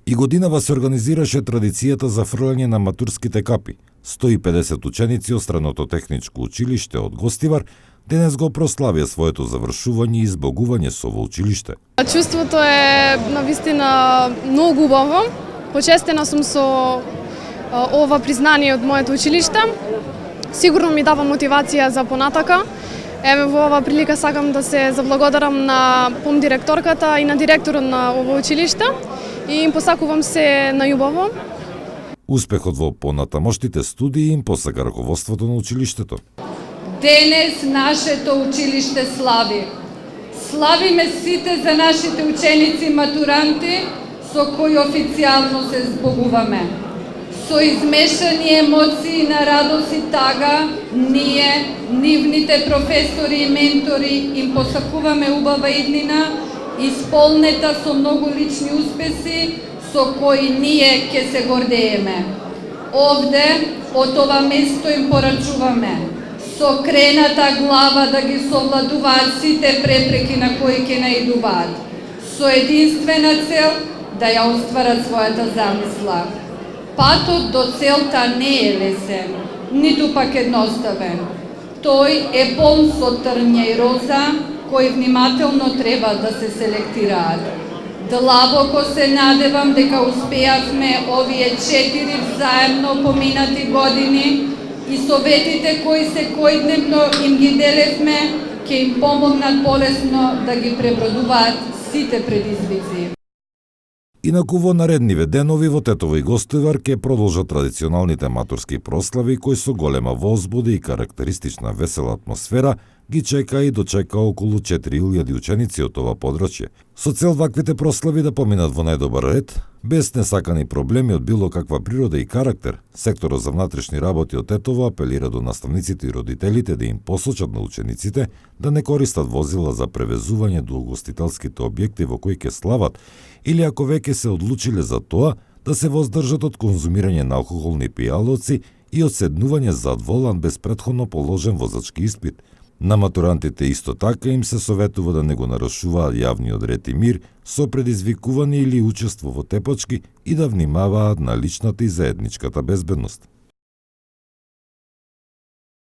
И годинава се организираше традицијата за фрлање на матурските капи. 150 ученици од Средното техничко училиште од Гостивар денес го прославија своето завршување и избогување со ово училиште. Чувството е навистина многу убаво. Почестена сум со ова признание од моето училиште. Сигурно ми дава мотивација за понатака. Еве во оваа прилика сакам да се заблагодарам на помдиректорката и на директорот на ово училиште и им посакувам се најубаво. Успехот во понатамошните студии им посака раководството на училиштето. Денес нашето училиште слави. Славиме сите за нашите ученици матуранти со кои официјално се збогуваме. Со измешани емоции на радост и тага, ние, нивните професори и ментори, им посакуваме убава иднина, исполнета со многу лични успеси, со кои ние ќе се гордееме. Овде, од ова место им порачуваме, со крената глава да ги совладуваат сите препреки на кои ќе наидуваат, со единствена цел да ја остварат својата замисла. Патот до целта не е лесен, ниту пак едноставен. Тој е полн со трња и роза, кои внимателно треба да се селектираат. Длабоко се надевам дека успеавме овие 4 взаемно поминати години и советите кои секојдневно им ги делевме ќе им помогнат полесно да ги пребродуваат сите предизвици. Инаку во наредниве денови во Тетово и Гостивар ќе продолжат традиционалните матурски прослави кои со голема возбуда и карактеристична весела атмосфера ги чека и дочека околу 4000 ученици од ова подрачје. Со цел ваквите прослави да поминат во најдобар ред, без несакани проблеми од било каква природа и карактер, секторот за внатрешни работи од Тетово апелира до наставниците и родителите да им посочат на учениците да не користат возила за превезување до угостителските објекти во кои ќе слават, или ако веќе се одлучиле за тоа, да се воздржат од конзумирање на алкохолни пијалоци и од седнување зад волан без претходно положен возачки испит. На матурантите исто така им се советува да не го нарушуваат јавниот ред и мир со предизвикување или учество во тепачки и да внимаваат на личната и заедничката безбедност.